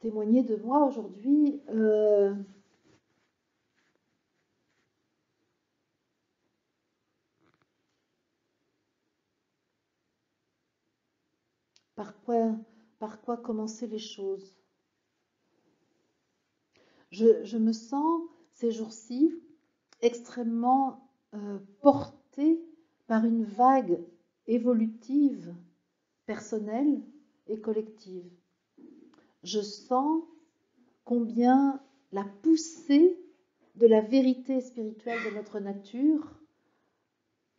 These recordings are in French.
témoigner de moi aujourd'hui. Par quoi commencer les choses? Je me sens ces jours-ci extrêmement portée par une vague évolutive, personnelle et collective. Je sens combien la poussée de la vérité spirituelle de notre nature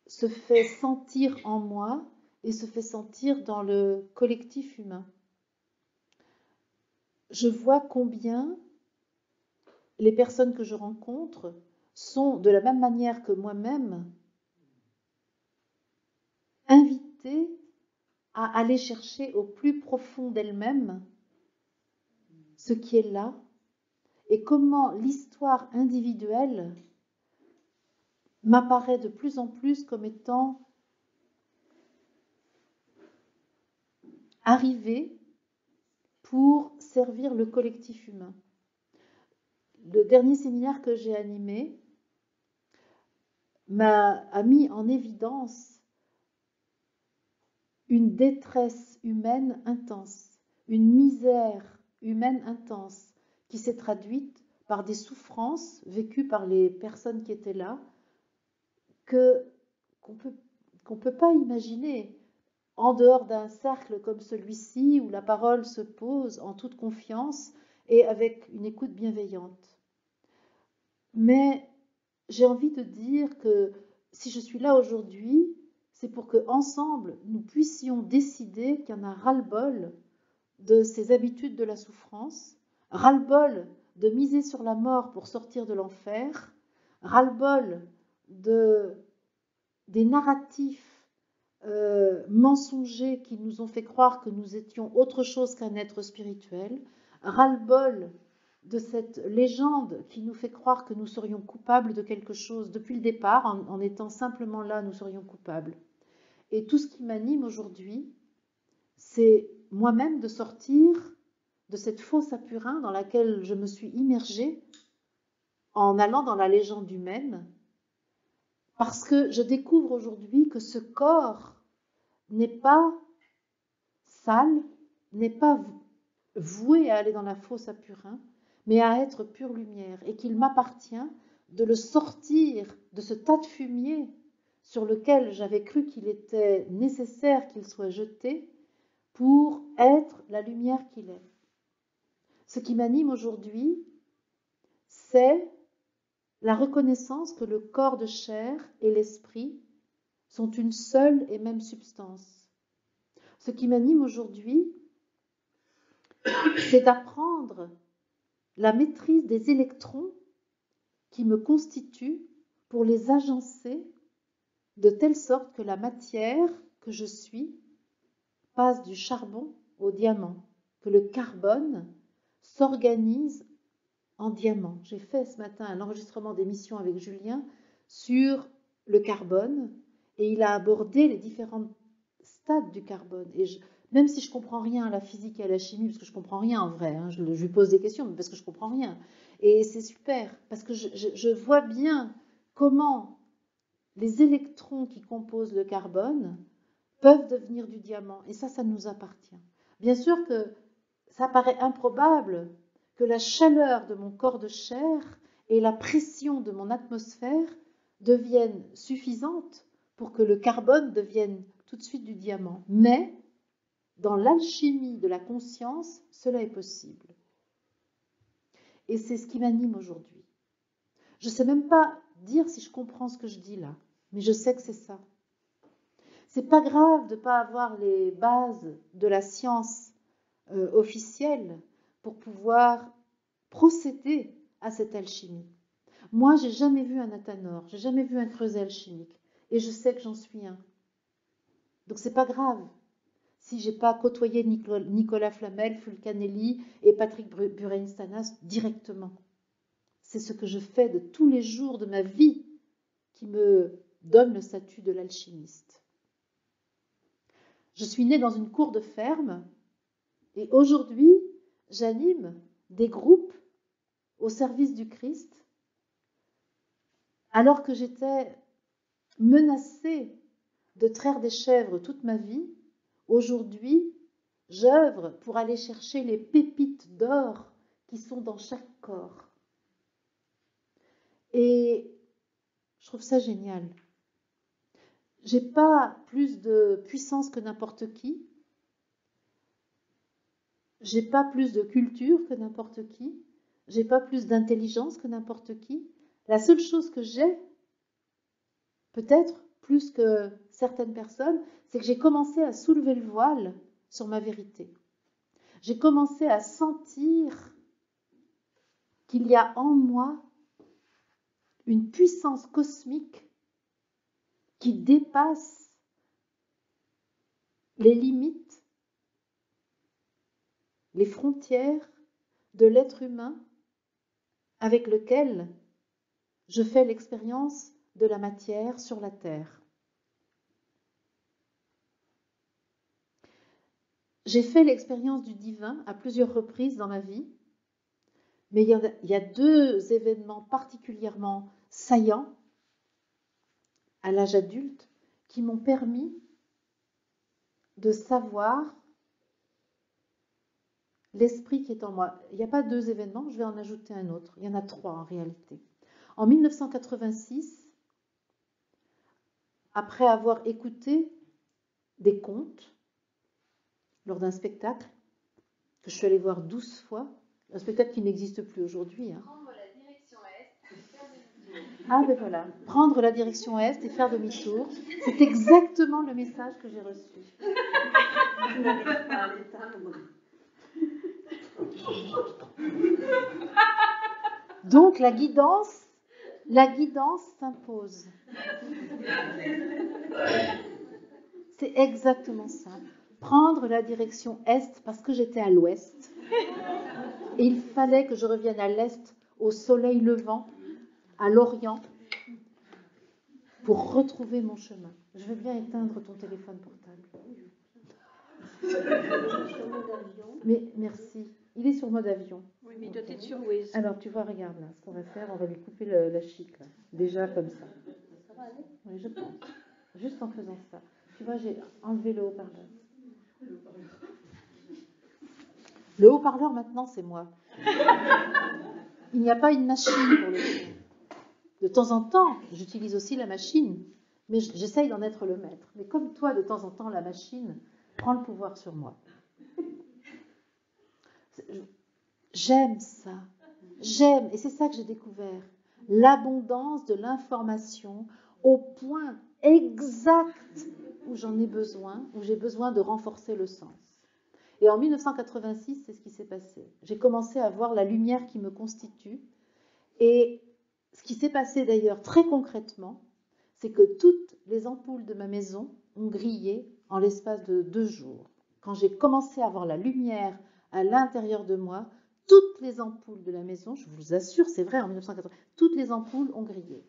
se fait sentir en moi et se fait sentir dans le collectif humain. Je vois combien les personnes que je rencontre sont, de la même manière que moi-même, invitées à aller chercher au plus profond d'elles-mêmes ce qui est là et comment l'histoire individuelle m'apparaît de plus en plus comme étant arrivée pour servir le collectif humain. Le dernier séminaire que j'ai animé a mis en évidence une détresse humaine intense, une misère humaine intense qui s'est traduite par des souffrances vécues par les personnes qui étaient là qu'on peut pas imaginer en dehors d'un cercle comme celui-ci où la parole se pose en toute confiance et avec une écoute bienveillante. Mais j'ai envie de dire que si je suis là aujourd'hui, c'est pour que ensemble nous puissions décider qu'il y en a ras-le-bol de ces habitudes de la souffrance, ras-le-bol de miser sur la mort pour sortir de l'enfer, ras-le-bol des narratifs mensongers qui nous ont fait croire que nous étions autre chose qu'un être spirituel, ras-le-bol de cette légende qui nous fait croire que nous serions coupables de quelque chose depuis le départ, en étant simplement là, nous serions coupables. Et tout ce qui m'anime aujourd'hui, c'est moi-même de sortir de cette fosse à purin dans laquelle je me suis immergée en allant dans la légende humaine, parce que je découvre aujourd'hui que ce corps n'est pas sale, n'est pas voué à aller dans la fosse à purin, mais à être pure lumière, et qu'il m'appartient de le sortir de ce tas de fumier sur lequel j'avais cru qu'il était nécessaire qu'il soit jeté pour être la lumière qu'il est. Ce qui m'anime aujourd'hui, c'est la reconnaissance que le corps de chair et l'esprit sont une seule et même substance. Ce qui m'anime aujourd'hui, c'est d'apprendre la maîtrise des électrons qui me constituent pour les agencer de telle sorte que la matière que je suis passe du charbon au diamant, que le carbone s'organise en diamant. J'ai fait ce matin un enregistrement d'émission avec Julien sur le carbone et il a abordé les différents stades du carbone. Et même si je ne comprends rien à la physique et à la chimie, parce que je ne comprends rien en vrai, je lui pose des questions, mais parce que je ne comprends rien. Et c'est super, parce que je vois bien comment les électrons qui composent le carbone peuvent devenir du diamant. Et ça nous appartient. Bien sûr que ça paraît improbable que la chaleur de mon corps de chair et la pression de mon atmosphère deviennent suffisantes pour que le carbone devienne tout de suite du diamant. Mais dans l'alchimie de la conscience, cela est possible. Et c'est ce qui m'anime aujourd'hui. Je ne sais même pas dire si je comprends ce que je dis là, mais je sais que c'est ça. C'est pas grave de ne pas avoir les bases de la science officielle pour pouvoir procéder à cette alchimie. Moi, j'ai jamais vu un athanor, j'ai jamais vu un creuset alchimique, et je sais que j'en suis un. Donc c'est pas grave si j'ai pas côtoyé Nicolas Flamel, Fulcanelli et Patrick Burenstanas directement. C'est ce que je fais de tous les jours de ma vie qui me donne le statut de l'alchimiste. Je suis née dans une cour de ferme et aujourd'hui, j'anime des groupes au service du Christ, alors que j'étais menacée de traire des chèvres toute ma vie. Aujourd'hui, j'œuvre pour aller chercher les pépites d'or qui sont dans chaque corps. Et je trouve ça génial. J'ai pas plus de puissance que n'importe qui. J'ai pas plus de culture que n'importe qui. J'ai pas plus d'intelligence que n'importe qui. La seule chose que j'ai, peut-être plus que certaines personnes, c'est que j'ai commencé à soulever le voile sur ma vérité. J'ai commencé à sentir qu'il y a en moi une puissance cosmique qui dépasse les limites, les frontières de l'être humain avec lequel je fais l'expérience de la matière sur la terre. J'ai fait l'expérience du divin à plusieurs reprises dans ma vie, mais il y a deux événements particulièrement saillants à l'âge adulte qui m'ont permis de savoir l'esprit qui est en moi. Il n'y a pas deux événements, je vais en ajouter un autre. Il y en a trois en réalité. En 1986, après avoir écouté des contes lors d'un spectacle que je suis allée voir 12 fois, un spectacle qui n'existe plus aujourd'hui. Prendre la direction est et faire demi-tour. Ah ben voilà, prendre la direction est et faire demi-tour. C'est exactement le message que j'ai reçu. Donc la guidance s'impose. C'est exactement ça. Prendre la direction est parce que j'étais à l'ouest. Et il fallait que je revienne à l'est, au soleil levant, à l'orient, pour retrouver mon chemin. Je veux bien éteindre ton téléphone portable. Mais merci. Il est sur mode avion. Oui, mais il doit être sur Waze. Alors, tu vois, regarde là, ce qu'on va faire, on va lui couper la chic, là. Déjà comme ça. Ça va aller ? Oui, je pense. Juste en faisant ça. Tu vois, j'ai enlevé le haut-parleur. Le haut-parleur, maintenant, c'est moi. Il n'y a pas une machine pour le faire. De temps en temps, j'utilise aussi la machine, mais j'essaye d'en être le maître. Mais comme toi, de temps en temps, la machine prend le pouvoir sur moi. J'aime ça. J'aime, et c'est ça que j'ai découvert, l'abondance de l'information au point exact où j'en ai besoin, où j'ai besoin de renforcer le sens. Et en 1986, c'est ce qui s'est passé. J'ai commencé à voir la lumière qui me constitue. Et ce qui s'est passé d'ailleurs très concrètement, c'est que toutes les ampoules de ma maison ont grillé en l'espace de 2 jours. Quand j'ai commencé à voir la lumière à l'intérieur de moi, toutes les ampoules de la maison, je vous assure, c'est vrai, en 1980, toutes les ampoules ont grillé.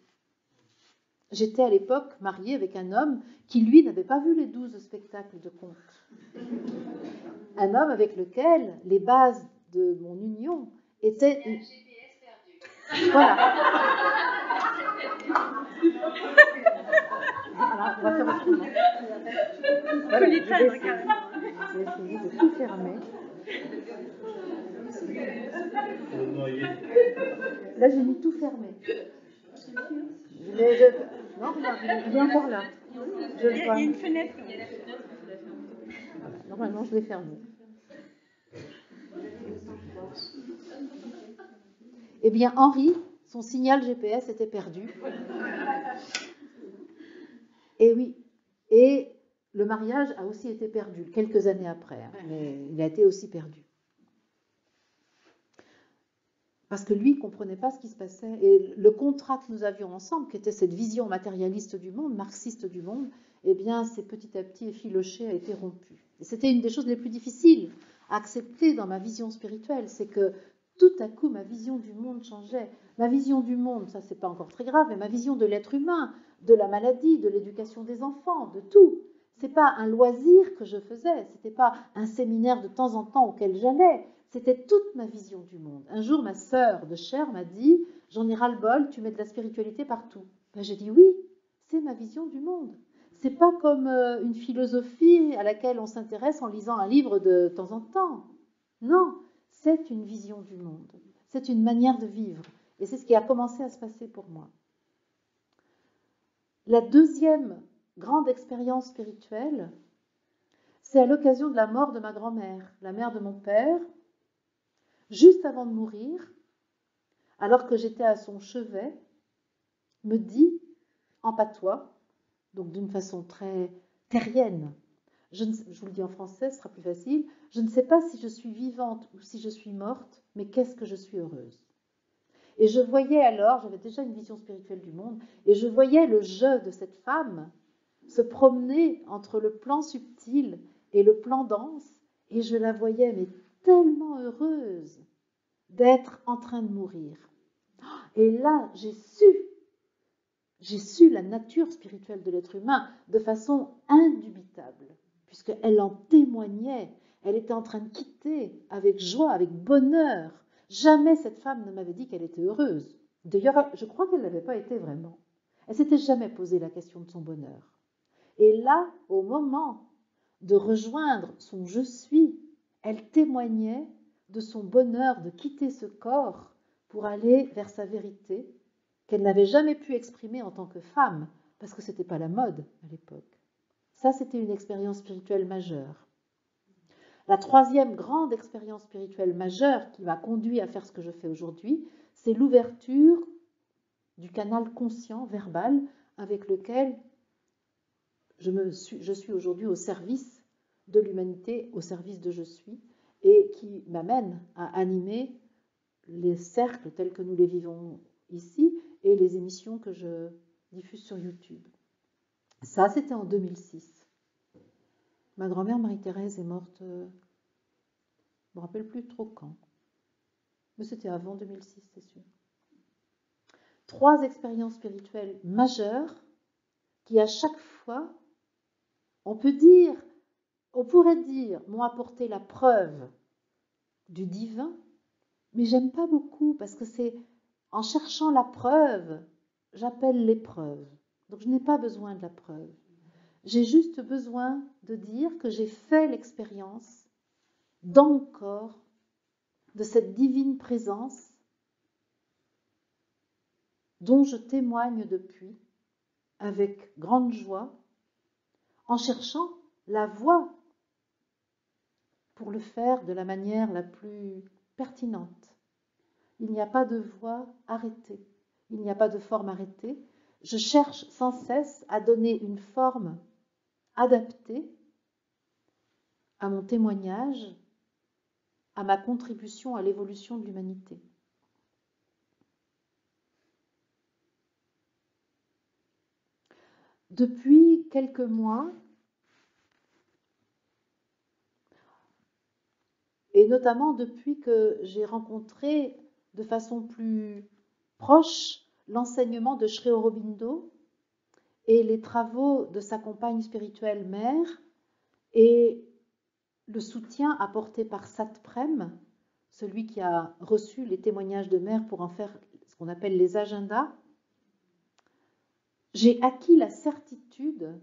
J'étais à l'époque mariée avec un homme qui, lui, n'avait pas vu les 12 spectacles de contes. Un homme avec lequel les bases de mon union étaient... Il y a un GPS perdu. Voilà. Voilà, on va faire autrement. Voilà, je vais essayer de tout fermer. Là, j'ai mis tout fermé. Non, regarde, il est encore là. Je le vois. Il y a une fenêtre. Voilà, normalement, je l'ai fermé. Eh bien, Henri, son signal GPS était perdu. Et oui, et le mariage a aussi été perdu, quelques années après, hein, mais il a été aussi perdu. Parce que lui ne comprenait pas ce qui se passait. Et le contrat que nous avions ensemble, qui était cette vision matérialiste du monde, marxiste du monde, eh bien, c'est petit à petit effiloché, a été rompu. Et c'était une des choses les plus difficiles à accepter dans ma vision spirituelle, c'est que tout à coup, ma vision du monde changeait. Ma vision du monde, ça c'est pas encore très grave, mais ma vision de l'être humain, de la maladie, de l'éducation des enfants, de tout. C'est pas un loisir que je faisais, c'était pas un séminaire de temps en temps auquel j'allais, c'était toute ma vision du monde. Un jour, ma sœur de chair m'a dit « J'en ai ras-le-bol, tu mets de la spiritualité partout. » Ben, j'ai dit « Oui, c'est ma vision du monde. » C'est pas comme une philosophie à laquelle on s'intéresse en lisant un livre de temps en temps. Non, c'est une vision du monde. C'est une manière de vivre. Et c'est ce qui a commencé à se passer pour moi. La deuxième grande expérience spirituelle, c'est à l'occasion de la mort de ma grand-mère, la mère de mon père, juste avant de mourir, alors que j'étais à son chevet, me dit en patois, donc d'une façon très terrienne, je vous le dis en français, ce sera plus facile, je ne sais pas si je suis vivante ou si je suis morte, mais qu'est-ce que je suis heureuse. Et je voyais alors, j'avais déjà une vision spirituelle du monde, et je voyais le jeu de cette femme se promener entre le plan subtil et le plan dense, et je la voyais mais tellement heureuse d'être en train de mourir. Et là, j'ai su la nature spirituelle de l'être humain de façon indubitable, puisqu'elle en témoignait, elle était en train de quitter avec joie, avec bonheur. Jamais cette femme ne m'avait dit qu'elle était heureuse. D'ailleurs, je crois qu'elle ne l'avait pas été vraiment. Elle s'était jamais posé la question de son bonheur. Et là, au moment de rejoindre son « je suis », elle témoignait de son bonheur de quitter ce corps pour aller vers sa vérité, qu'elle n'avait jamais pu exprimer en tant que femme, parce que ce n'était pas la mode à l'époque. Ça, c'était une expérience spirituelle majeure. La troisième grande expérience spirituelle majeure qui m'a conduit à faire ce que je fais aujourd'hui, c'est l'ouverture du canal conscient, verbal, avec lequel je suis aujourd'hui au service de l'humanité, au service de je suis, et qui m'amène à animer les cercles tels que nous les vivons ici et les émissions que je diffuse sur YouTube. Ça, c'était en 2006. Ma grand-mère Marie-Thérèse est morte, je ne me rappelle plus trop quand, mais c'était avant 2006, c'est sûr. 3 expériences spirituelles majeures qui, à chaque fois, on pourrait dire, m'ont apporté la preuve du divin, mais j'aime pas beaucoup parce que c'est en cherchant la preuve, j'appelle l'épreuve. Donc je n'ai pas besoin de la preuve. J'ai juste besoin de dire que j'ai fait l'expérience dans mon corps de cette divine présence dont je témoigne depuis avec grande joie en cherchant la voie pour le faire de la manière la plus pertinente. Il n'y a pas de voie arrêtée, il n'y a pas de forme arrêtée. Je cherche sans cesse à donner une forme adaptée à mon témoignage, à ma contribution à l'évolution de l'humanité. Depuis quelques mois, et notamment depuis que j'ai rencontré de façon plus proche l'enseignement de Sri Aurobindo et les travaux de sa compagne spirituelle mère et le soutien apporté par Satprem, celui qui a reçu les témoignages de mère pour en faire ce qu'on appelle les agendas, j'ai acquis la certitude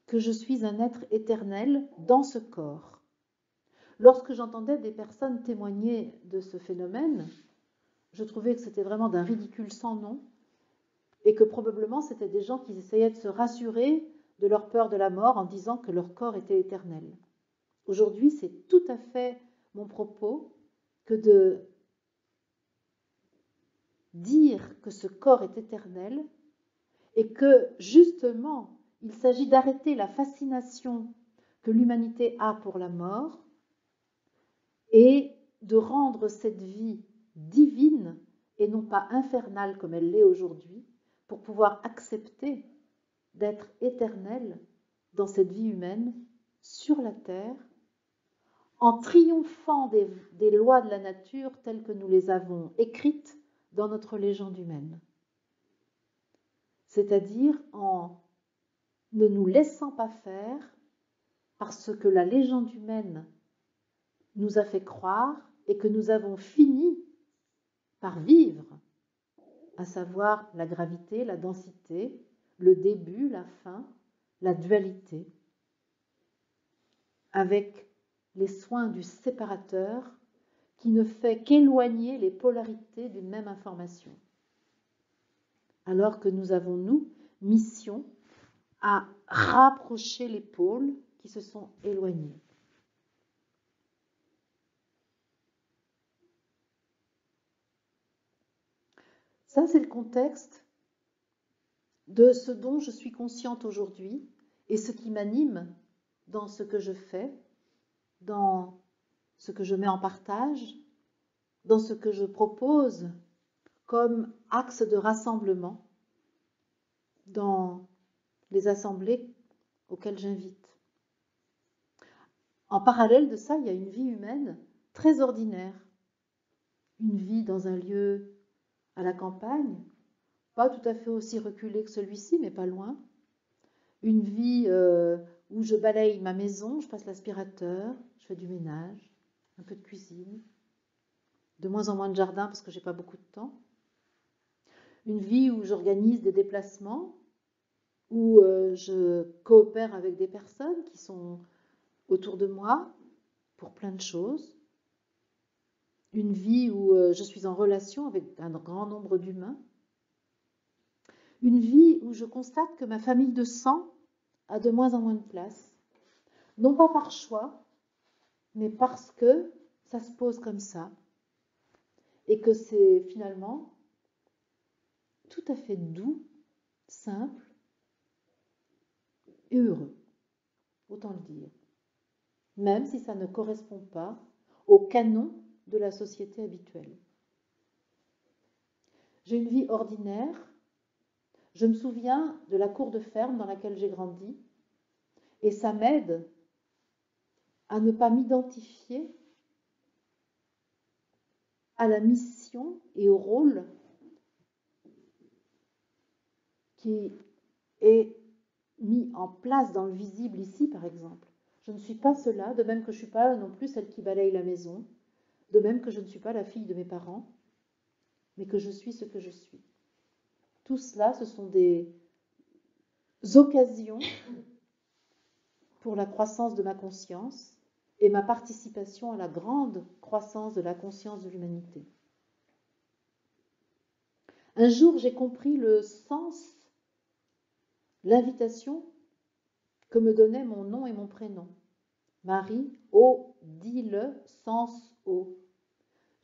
que je suis un être éternel dans ce corps. Lorsque j'entendais des personnes témoigner de ce phénomène, je trouvais que c'était vraiment d'un ridicule sans nom et que probablement c'était des gens qui essayaient de se rassurer de leur peur de la mort en disant que leur corps était éternel. Aujourd'hui, c'est tout à fait mon propos que de dire que ce corps est éternel et que justement, il s'agit d'arrêter la fascination que l'humanité a pour la mort et de rendre cette vie divine et non pas infernale comme elle l'est aujourd'hui, pour pouvoir accepter d'être éternel dans cette vie humaine sur la terre, en triomphant des lois de la nature telles que nous les avons écrites dans notre légende humaine. C'est-à-dire en ne nous laissant pas faire parce que la légende humaine nous a fait croire et que nous avons fini par vivre, à savoir la gravité, la densité, le début, la fin, la dualité, avec les soins du séparateur qui ne fait qu'éloigner les polarités d'une même information. Alors que nous avons, nous, mission à rapprocher les pôles qui se sont éloignés. Ça, c'est le contexte de ce dont je suis consciente aujourd'hui et ce qui m'anime dans ce que je fais, dans ce que je mets en partage, dans ce que je propose comme axe de rassemblement dans les assemblées auxquelles j'invite. En parallèle de ça, il y a une vie humaine très ordinaire. Une vie dans un lieu à la campagne, pas tout à fait aussi reculé que celui-ci, mais pas loin. Une vie où je balaye ma maison, je passe l'aspirateur, je fais du ménage, un peu de cuisine, de moins en moins de jardin parce que j'ai pas beaucoup de temps. Une vie où j'organise des déplacements, où je coopère avec des personnes qui sont autour de moi pour plein de choses. Une vie où je suis en relation avec un grand nombre d'humains. Une vie où je constate que ma famille de sang a de moins en moins de place. Non pas par choix, mais parce que ça se pose comme ça. Et que c'est finalement tout à fait doux, simple et heureux, autant le dire. Même si ça ne correspond pas au canon de la société habituelle. J'ai une vie ordinaire. Je me souviens de la cour de ferme dans laquelle j'ai grandi et ça m'aide à ne pas m'identifier à la mission et au rôle qui est mis en place dans le visible ici, par exemple. Je ne suis pas cela, de même que je ne suis pas non plus celle qui balaye la maison, de même que je ne suis pas la fille de mes parents, mais que je suis ce que je suis. Tout cela, ce sont des occasions pour la croissance de ma conscience et ma participation à la grande croissance de la conscience de l'humanité. Un jour, j'ai compris le sens, l'invitation que me donnaient mon nom et mon prénom. Marie, oh, dis-le, sens oh.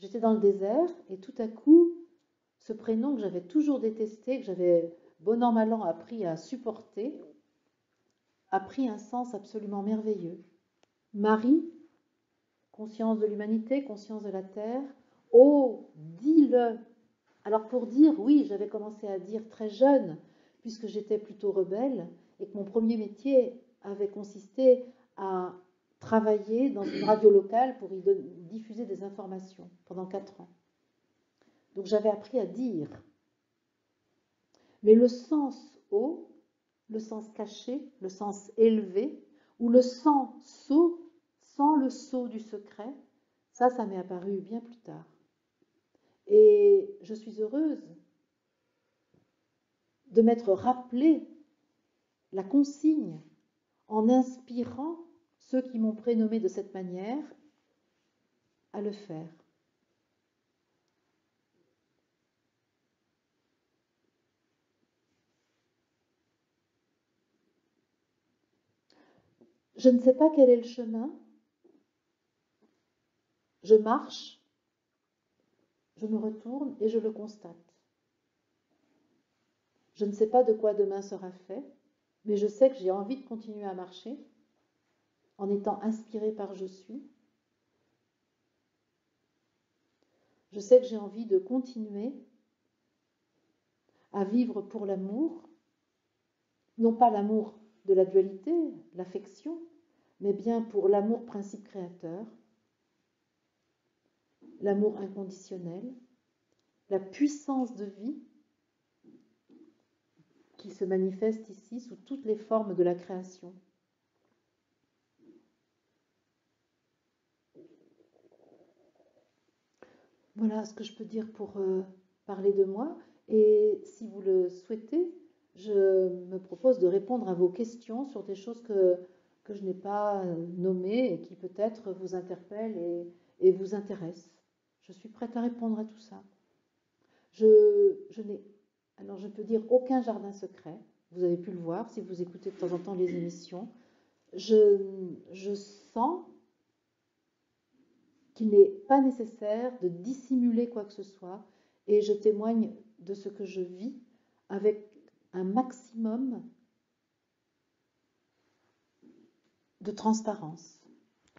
J'étais dans le désert et tout à coup, ce prénom que j'avais toujours détesté, que j'avais bon an mal an appris à supporter, a pris un sens absolument merveilleux. Marie, conscience de l'humanité, conscience de la terre, oh, dis-le. Alors pour dire, oui, j'avais commencé à dire très jeune, puisque j'étais plutôt rebelle, et que mon premier métier avait consisté à travailler dans une radio locale pour y diffuser des informations pendant 4 ans. Donc j'avais appris à dire. Mais le sens haut, le sens caché, le sens élevé, ou le sens sot, sans le sceau du secret, ça m'est apparu bien plus tard. Et je suis heureuse de m'être rappelé la consigne en inspirant ceux qui m'ont prénommé de cette manière à le faire. Je ne sais pas quel est le chemin. Je marche, je me retourne et je le constate. Je ne sais pas de quoi demain sera fait, mais je sais que j'ai envie de continuer à marcher en étant inspirée par je suis. Je sais que j'ai envie de continuer à vivre pour l'amour, non pas l'amour de la dualité, l'affection, mais bien pour l'amour principe créateur, l'amour inconditionnel, la puissance de vie qui se manifeste ici sous toutes les formes de la création. Voilà ce que je peux dire pour parler de moi. Et si vous le souhaitez, je me propose de répondre à vos questions sur des choses que je n'ai pas nommées et qui peut-être vous interpellent et vous intéressent. Je suis prête à répondre à tout ça. Je n'ai, alors je peux dire aucun jardin secret. Vous avez pu le voir si vous écoutez de temps en temps les émissions. Je sens qu'il n'est pas nécessaire de dissimuler quoi que ce soit et je témoigne de ce que je vis avec un maximum de transparence.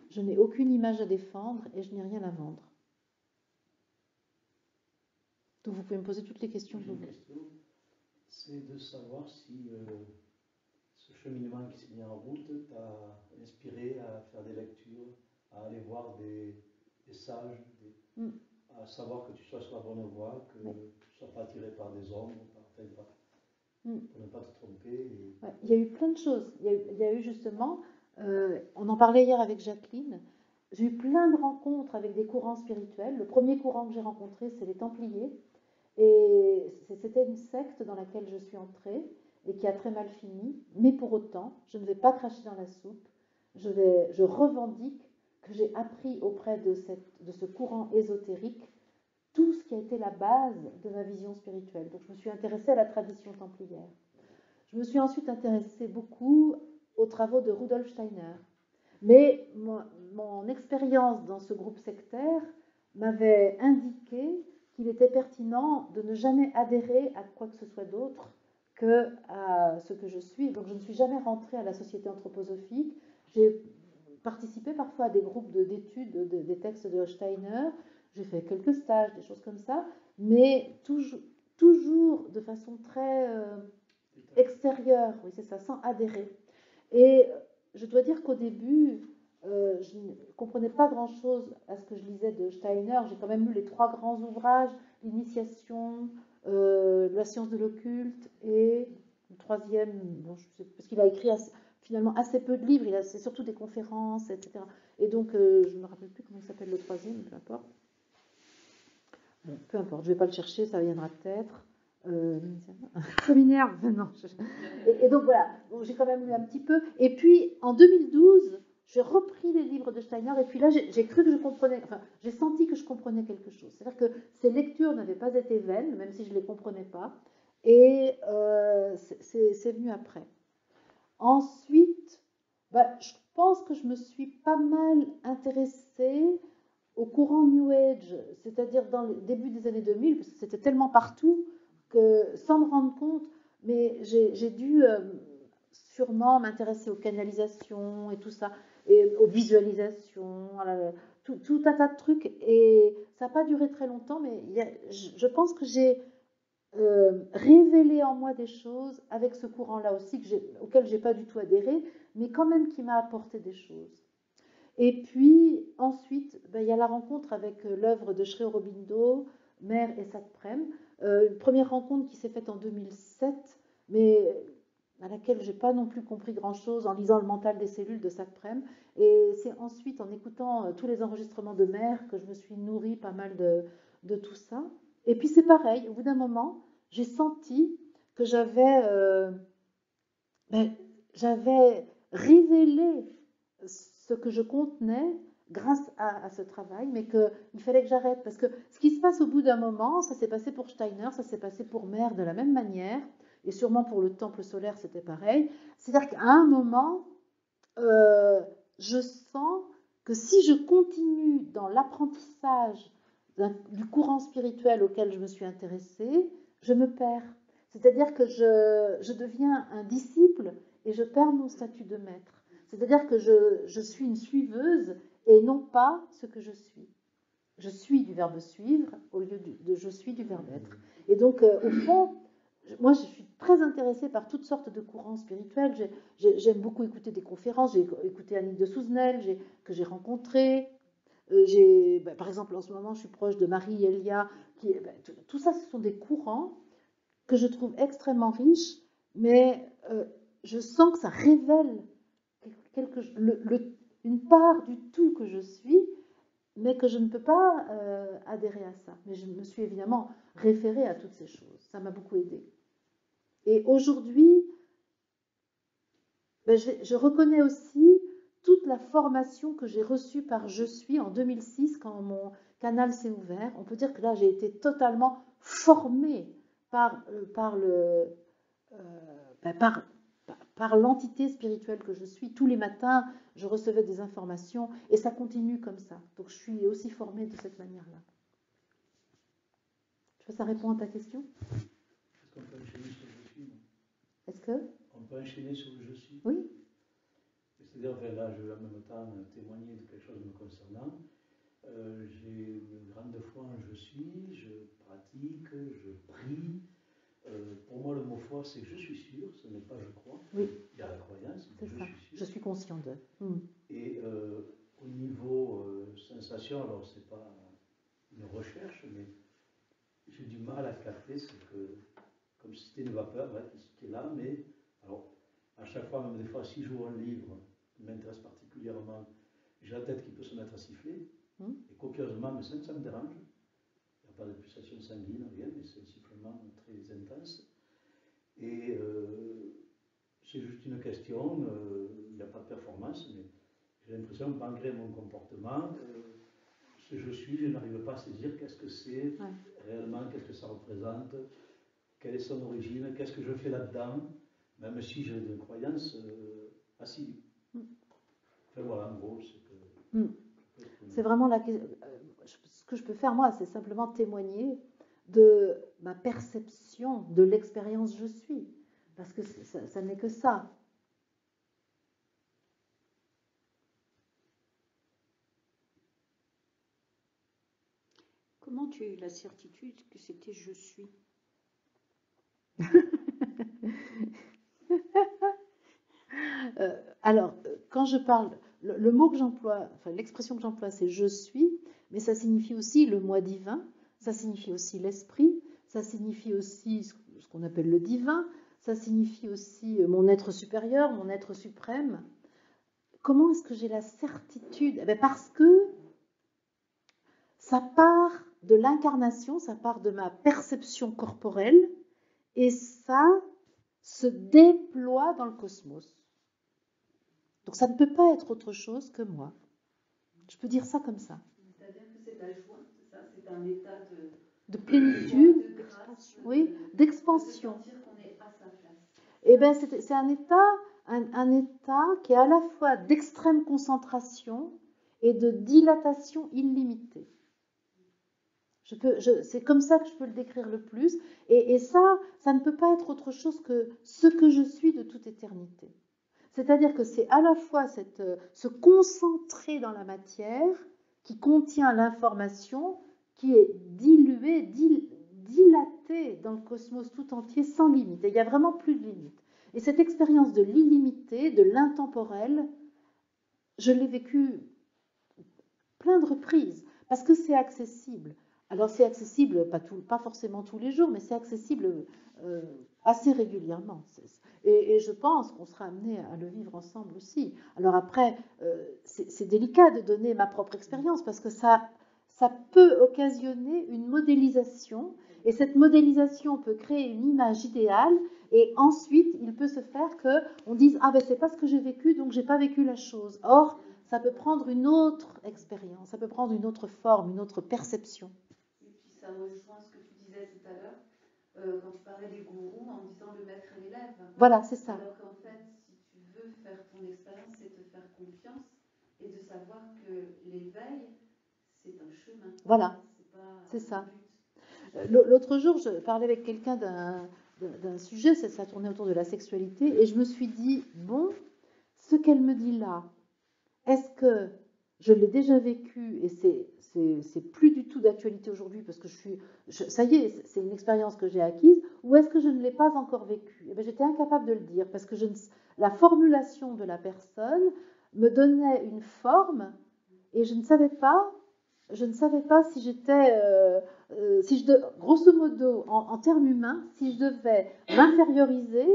Je n'ai aucune image à défendre et je n'ai rien à vendre. Donc vous pouvez me poser toutes les questions que vous voulez. C'est de savoir si ce cheminement qui s'est mis en route t'a inspiré à faire des lectures, à aller voir des sages, à savoir que tu sois sur la bonne voie, que tu ne sois pas attiré par des ombres, pour ne pas te tromper. Et... Ouais, il y a eu plein de choses. Il y a eu justement, on en parlait hier avec Jacqueline, j'ai eu plein de rencontres avec des courants spirituels. Le premier courant que j'ai rencontré, c'est les Templiers. Et c'était une secte dans laquelle je suis entrée et qui a très mal fini. Mais pour autant, je ne vais pas cracher dans la soupe. Je revendique que j'ai appris auprès de ce courant ésotérique tout ce qui a été la base de ma vision spirituelle. Donc je me suis intéressée à la tradition templière. Je me suis ensuite intéressée beaucoup aux travaux de Rudolf Steiner. Mais mon expérience dans ce groupe sectaire m'avait indiqué qu'il était pertinent de ne jamais adhérer à quoi que ce soit d'autre que à ce que je suis. Donc je ne suis jamais rentrée à la Société anthroposophique. J'ai participé parfois à des groupes d'études des textes de Steiner. J'ai fait quelques stages, des choses comme ça, mais toujours de façon très extérieure, oui c'est ça, sans adhérer. Et je dois dire qu'au début, je ne comprenais pas grand-chose à ce que je lisais de Steiner. J'ai quand même lu les 3 grands ouvrages, L'initiation, La science de l'occulte et le troisième, bon, je sais, parce qu'il a écrit finalement assez peu de livres, c'est surtout des conférences, etc. Et donc, je ne me rappelle plus comment il s'appelle le troisième, peu importe. Bon, peu importe, je ne vais pas le chercher, ça viendra peut-être. Ça m'énerve, non. Et donc voilà, bon, j'ai quand même lu un petit peu. Et puis en 2012, j'ai repris les livres de Steiner et puis là j'ai cru que je comprenais, enfin j'ai senti que je comprenais quelque chose. C'est-à-dire que ces lectures n'avaient pas été vaines, même si je ne les comprenais pas. Et c'est venu après. Ensuite, je pense que je me suis pas mal intéressée au courant New Age, c'est-à-dire dans le début des années 2000, parce que c'était tellement partout que sans me rendre compte, mais j'ai dû sûrement m'intéresser aux canalisations et tout ça, et aux visualisations, tout un tas de trucs, et ça n'a pas duré très longtemps, mais je pense que j'ai révélé en moi des choses avec ce courant-là aussi, auquel je n'ai pas du tout adhéré, mais quand même qui m'a apporté des choses. Et puis ensuite, il y a la rencontre avec l'œuvre de Sri Aurobindo, Mère et Satprem. Une première rencontre qui s'est faite en 2007, mais à laquelle je n'ai pas non plus compris grand-chose en lisant le mental des cellules de Satprem. Et c'est ensuite en écoutant tous les enregistrements de Mère que je me suis nourrie pas mal de tout ça. Et puis c'est pareil, au bout d'un moment, j'ai senti que j'avais révélé ce que je contenais grâce à ce travail, mais qu'il fallait que j'arrête. Parce que ce qui se passe au bout d'un moment, ça s'est passé pour Steiner, ça s'est passé pour Mère de la même manière, et sûrement pour le temple solaire, c'était pareil. C'est-à-dire qu'à un moment, je sens que si je continue dans l'apprentissage du courant spirituel auquel je me suis intéressée, je me perds. C'est-à-dire que je deviens un disciple et je perds mon statut de maître. C'est-à-dire que je suis une suiveuse et non pas ce que je suis. Je suis du verbe suivre au lieu de je suis du verbe être. Et donc, au fond, moi, je suis très intéressée par toutes sortes de courants spirituels. J'aime beaucoup écouter des conférences. J'ai écouté Annick de Souzenel, que j'ai rencontrée. Par exemple, en ce moment, je suis proche de Marie Elia. Tout ça, ce sont des courants que je trouve extrêmement riches, mais je sens que ça révèle une part du tout que je suis mais que je ne peux pas adhérer à ça. Mais je me suis évidemment référée à toutes ces choses. Ça m'a beaucoup aidée. Et aujourd'hui, ben, je reconnais aussi toute la formation que j'ai reçue par Je suis en 2006 quand mon canal s'est ouvert. On peut dire que là, j'ai été totalement formée par l'entité spirituelle que je suis. Tous les matins, je recevais des informations et ça continue comme ça. Donc, je suis aussi formée de cette manière-là. Je sais pas, ça répond à ta question? Est-ce qu'on peut enchaîner sur le je suis? Est-ce que? On peut enchaîner sur le je suis? Oui. C'est-à-dire, enfin, là, je vais en même temps témoigner de quelque chose me concernant. J'ai une grande foi en je suis, je pratique, je prie. Pour moi, le mot foi, c'est je suis sûr, ce n'est pas je crois. Oui. Il y a la croyance, mais C'est je ça. suis sûr. Je suis conscient de. Et au niveau sensation, alors c'est pas une recherche, mais j'ai du mal à capter ce que, comme si c'était une vapeur qui est là, mais alors à chaque fois, même des fois, si j'ouvre un livre qui m'intéresse particulièrement, j'ai la tête qui peut se mettre à siffler, et copieusement, mais ça me dérange. Il n'y a pas de pulsation sanguine, rien, mais c'est un sifflement très intense. Et c'est juste une question, il n'y a pas de performance, mais j'ai l'impression, malgré mon comportement, ce je suis, je n'arrive pas à saisir qu'est-ce que c'est réellement, qu'est-ce que ça représente, quelle est son origine, qu'est-ce que je fais là-dedans, même si j'ai une croyance assidue. Enfin voilà, en gros, c'est que... C'est vraiment ce que je peux faire, moi, c'est simplement témoigner de ma perception de l'expérience je suis. Parce que ça n'est que ça. Comment tu as eu la certitude que c'était je suis? Alors, quand je parle, le mot que j'emploie, enfin l'expression que j'emploie, c'est je suis, mais ça signifie aussi le moi divin, ça signifie aussi l'esprit, ça signifie aussi ce qu'on appelle le divin, ça signifie aussi mon être supérieur, mon être suprême. Comment est-ce que j'ai la certitude? Eh bien, parce que ça part de l'incarnation, ça part de ma perception corporelle, et ça se déploie dans le cosmos. Donc ça ne peut pas être autre chose que moi. Je peux dire ça comme ça. C'est-à-dire que c'est la joie, c'est ça? C'est un état de plénitude, de grâce, oui, d'expansion. De sentir qu'on est à sa place. Et bien c'est un état qui est à la fois d'extrême concentration et de dilatation illimitée. C'est comme ça que je peux le décrire le plus. Et ça ne peut pas être autre chose que ce que je suis de toute éternité. C'est-à-dire que c'est à la fois se concentrer dans la matière qui contient l'information, qui est diluée, dilatée dans le cosmos tout entier sans limite. Et il n'y a vraiment plus de limite. Et cette expérience de l'illimité, de l'intemporel, je l'ai vécue plein de reprises, parce que c'est accessible. Alors c'est accessible, pas forcément tous les jours, mais c'est accessible assez régulièrement. Et je pense qu'on sera amené à le vivre ensemble aussi. Alors après, c'est délicat de donner ma propre expérience, parce que ça peut occasionner une modélisation, et cette modélisation peut créer une image idéale, et ensuite il peut se faire qu'on dise « Ah ben c'est pas ce que j'ai vécu, donc j'ai pas vécu la chose ». Or, ça peut prendre une autre expérience, ça peut prendre une autre forme, une autre perception. Et puis ça rejoint ce que tu disais tout à l'heure, quand tu parlais des gourous, en disant le maître et l'élève. Voilà, c'est ça. Alors qu'en fait, si tu veux faire ton expérience, c'est te faire confiance et de savoir que l'éveil, c'est un chemin. Voilà, c'est ça. L'autre jour, je parlais avec quelqu'un d'un sujet, ça tournait autour de la sexualité, et je me suis dit, bon, ce qu'elle me dit là, est-ce que je l'ai déjà vécu et c'est plus du tout d'actualité aujourd'hui parce que ça y est, c'est une expérience que j'ai acquise, ou est-ce que je ne l'ai pas encore vécue? Et bien, j'étais incapable de le dire parce que la formulation de la personne me donnait une forme et je ne savais pas si j'étais, grosso modo, en termes humains, si je devais m'inférioriser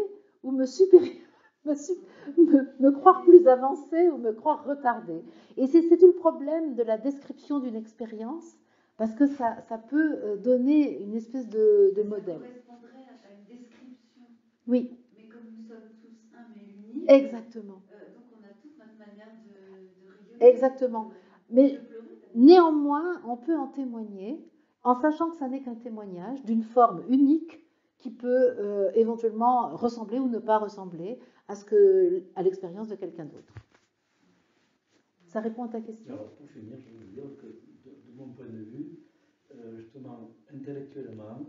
ou me supérioriser. me croire plus avancée ou me croire retardée. Et c'est tout le problème de la description d'une expérience, parce que ça peut donner une espèce de modèle. Ça correspondrait à une description. Oui. Mais comme nous sommes tous un mais uniques, exactement. Donc on a toute notre manière de rayonner. Exactement. Mais néanmoins, on peut en témoigner en sachant que ça n'est qu'un témoignage d'une forme unique qui peut éventuellement ressembler ou ne pas ressembler à l'expérience de quelqu'un d'autre. Ça répond à ta question? Alors, pour finir, je veux dire que, de mon point de vue, justement, intellectuellement,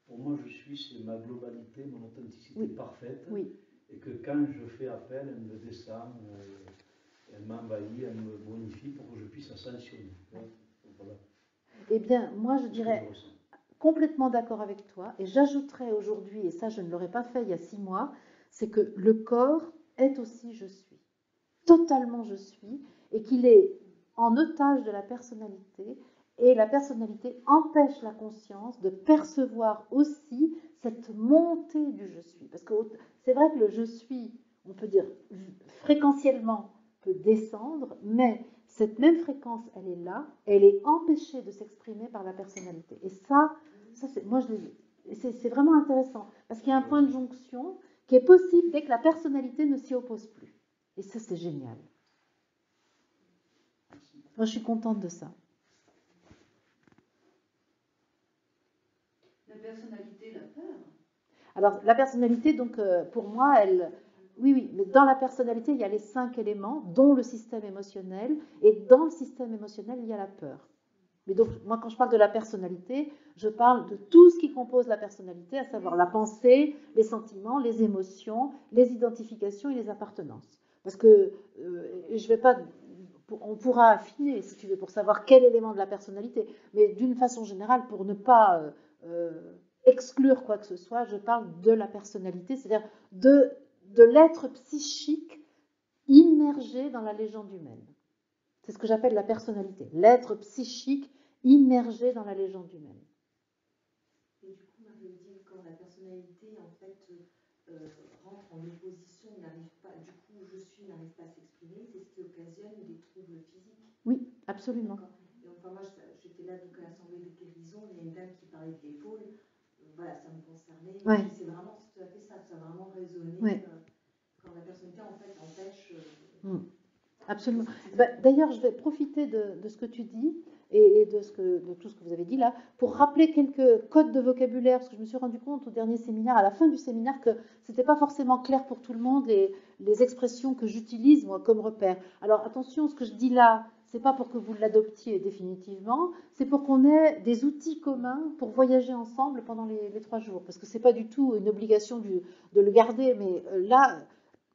pour moi, je suis, c'est ma globalité, mon authenticité parfaite. Oui. Et que quand je fais appel, elle me descend, elle m'envahit, elle me bonifie pour que je puisse ascensionner. Voilà. Eh bien, moi, je dirais complètement d'accord avec toi. Et j'ajouterais aujourd'hui, et ça, je ne l'aurais pas fait il y a 6 mois, c'est que le corps est aussi je suis. Totalement je suis. Et qu'il est en otage de la personnalité. Et la personnalité empêche la conscience de percevoir aussi cette montée du je suis. Parce que c'est vrai que le je suis, on peut dire fréquentiellement, peut descendre, mais cette même fréquence, elle est là, elle est empêchée de s'exprimer par la personnalité. Et ça moi je l'ai, c'est vraiment intéressant, parce qu'il y a un point de jonction qui est possible dès que la personnalité ne s'y oppose plus. Et ça, c'est génial. Moi, je suis contente de ça. La personnalité, la peur. Alors, la personnalité, donc, pour moi, oui, mais dans la personnalité, il y a les 5 éléments, dont le système émotionnel, et dans le système émotionnel, il y a la peur. Mais donc, moi, quand je parle de la personnalité, je parle de tout ce qui compose la personnalité, à savoir la pensée, les sentiments, les émotions, les identifications et les appartenances. Parce que je vais pas... On pourra affiner, si tu veux, pour savoir quel élément de la personnalité, mais d'une façon générale, pour ne pas exclure quoi que ce soit, je parle de la personnalité, c'est-à-dire de l'être psychique immergé dans la légende humaine. C'est ce que j'appelle la personnalité, l'être psychique immergé dans la légende humaine. Et du coup, Marie dit quand la personnalité en fait rentre en opposition, n'arrive pas, du coup, je suis n'arrive pas à s'exprimer, c'est ce qui occasionne des troubles physiques. Oui, absolument. Et enfin, moi, j'étais là donc à l'Assemblée des guérisons, il y a une dame qui parlait de l'épaule, voilà, ça me concernait. Ouais. C'est vraiment tout à fait ça, ça a vraiment résonné quand la personnalité en fait empêche. Absolument. D'ailleurs, je vais profiter de ce que tu dis et de tout ce que vous avez dit là pour rappeler quelques codes de vocabulaire, parce que je me suis rendu compte au dernier séminaire, à la fin du séminaire, que ce n'était pas forcément clair pour tout le monde les expressions que j'utilise moi comme repère. Alors attention, ce que je dis là, c'est pas pour que vous l'adoptiez définitivement, c'est pour qu'on ait des outils communs pour voyager ensemble pendant les 3 jours, parce que c'est pas du tout une obligation de le garder, mais là,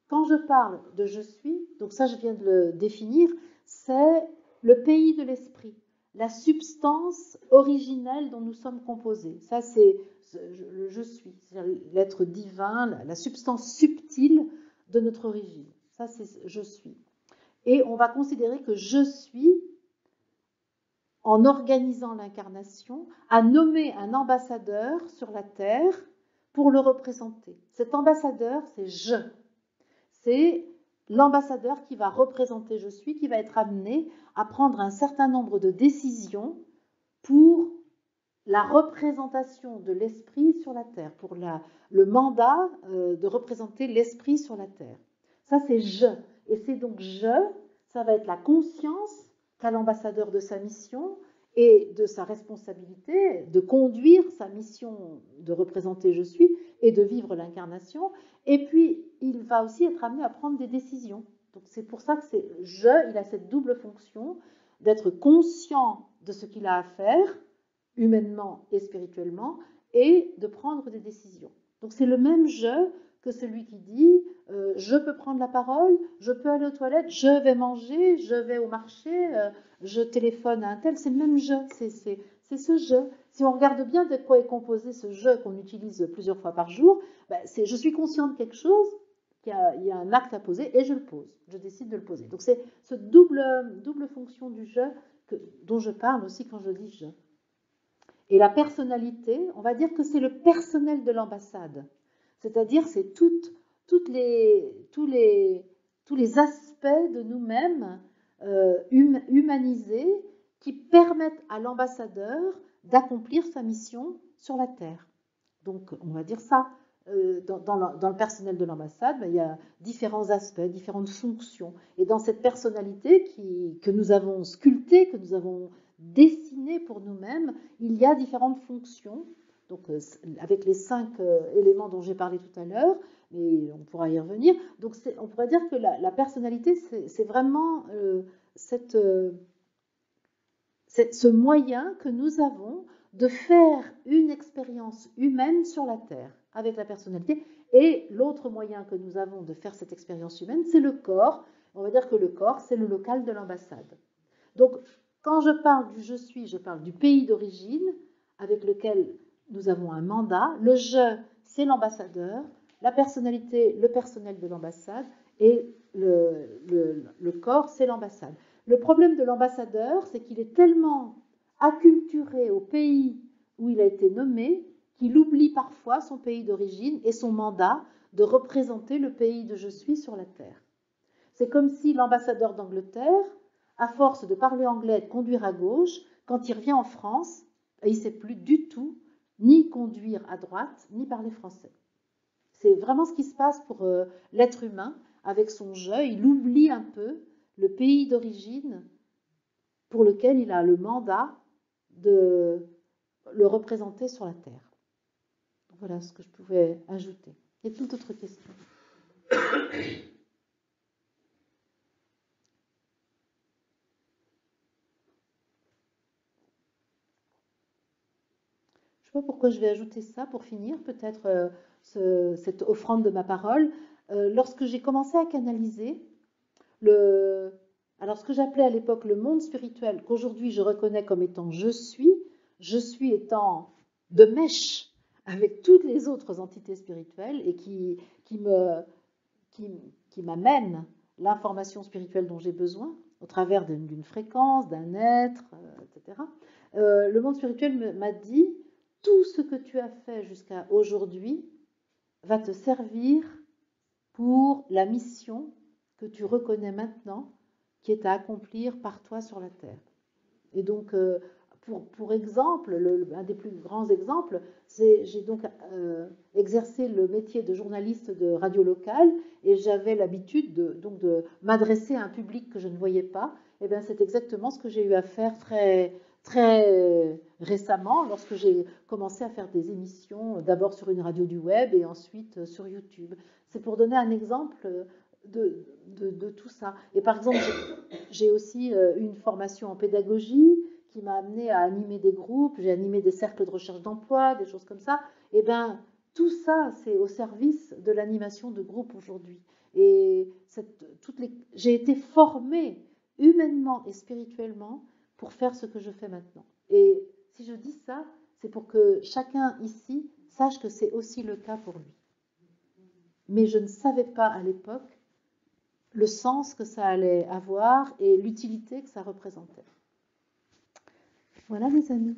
quand je parle de je suis, donc ça je viens de le définir, c'est le pays de l'esprit, la substance originelle dont nous sommes composés. Ça c'est le je suis, c'est-à-dire l'être divin, la substance subtile de notre origine. Ça c'est je suis. Et on va considérer que je suis, en organisant l'incarnation, a nommé un ambassadeur sur la terre pour le représenter. Cet ambassadeur, c'est je. C'est l'ambassadeur qui va représenter je suis, qui va être amené à prendre un certain nombre de décisions pour la représentation de l'esprit sur la terre, pour le mandat de représenter l'esprit sur la terre. Ça, c'est je. Et c'est donc je, ça va être la conscience qu'a l'ambassadeur de sa mission et de sa responsabilité de conduire sa mission de représenter je suis et de vivre l'incarnation. Et puis, il va aussi être amené à prendre des décisions. Donc, c'est pour ça que c'est il a cette double fonction d'être conscient de ce qu'il a à faire, humainement et spirituellement, et de prendre des décisions. Donc, c'est le même je que celui qui dit je peux prendre la parole, je peux aller aux toilettes, je vais manger, je vais au marché, je téléphone à un tel. C'est le même je, c'est ce je. Si on regarde bien de quoi est composé ce je qu'on utilise plusieurs fois par jour, c'est je suis conscient de quelque chose, il y a un acte à poser et je le pose, je décide de le poser. Donc c'est ce double fonction du je dont je parle aussi quand je dis je. Et la personnalité, on va dire que c'est le personnel de l'ambassade. C'est-à-dire, c'est toute tous les aspects de nous-mêmes humanisés qui permettent à l'ambassadeur d'accomplir sa mission sur la Terre. Donc, on va dire ça. Dans le personnel de l'ambassade, il y a différents aspects, différentes fonctions. Et dans cette personnalité que nous avons sculptée, que nous avons dessinée pour nous-mêmes, il y a différentes fonctions. Donc, avec les 5 éléments dont j'ai parlé tout à l'heure, mais on pourra y revenir. Donc, on pourrait dire que la personnalité, c'est vraiment ce moyen que nous avons de faire une expérience humaine sur la Terre avec la personnalité. Et l'autre moyen que nous avons de faire cette expérience humaine, c'est le corps. On va dire que le corps, c'est le local de l'ambassade. Donc, quand je parle du « je suis », je parle du pays d'origine avec lequel nous avons un mandat. Le « je », c'est l'ambassadeur. La personnalité, le personnel de l'ambassade. Et le corps, c'est l'ambassade. Le problème de l'ambassadeur, c'est qu'il est tellement acculturé au pays où il a été nommé qu'il oublie parfois son pays d'origine et son mandat de représenter le pays de « je suis » sur la Terre. C'est comme si l'ambassadeur d'Angleterre, à force de parler anglais et de conduire à gauche, quand il revient en France, il ne sait plus du tout ni conduire à droite, ni parler français. C'est vraiment ce qui se passe pour l'être humain avec son « je ». Il oublie un peu le pays d'origine pour lequel il a le mandat de le représenter sur la Terre. Voilà ce que je pouvais ajouter. Y a-t-il d'autres questions ? Je ne sais pas pourquoi je vais ajouter ça pour finir, peut-être cette offrande de ma parole. Lorsque j'ai commencé à canaliser, alors ce que j'appelais à l'époque le monde spirituel, qu'aujourd'hui je reconnais comme étant je suis étant de mèche avec toutes les autres entités spirituelles et qui m'amènent l'information spirituelle dont j'ai besoin au travers d'une fréquence, d'un être, etc. Le monde spirituel m'a dit, tout ce que tu as fait jusqu'à aujourd'hui va te servir pour la mission que tu reconnais maintenant, qui est à accomplir par toi sur la Terre. Et donc, pour exemple, un des plus grands exemples, j'ai donc exercé le métier de journaliste de radio locale et j'avais l'habitude de m'adresser à un public que je ne voyais pas. Et bien, c'est exactement ce que j'ai eu à faire très récemment lorsque j'ai commencé à faire des émissions, d'abord sur une radio du web et ensuite sur YouTube. C'est pour donner un exemple de tout ça. Et par exemple, j'ai aussi une formation en pédagogie qui m'a amené à animer des groupes, j'ai animé des cercles de recherche d'emploi, des choses comme ça. Et bien, tout ça, c'est au service de l'animation de groupe aujourd'hui. Et j'ai été formée humainement et spirituellement pour faire ce que je fais maintenant. Et si je dis ça, c'est pour que chacun ici sache que c'est aussi le cas pour lui. Mais je ne savais pas à l'époque le sens que ça allait avoir et l'utilité que ça représentait. Voilà, mes amis.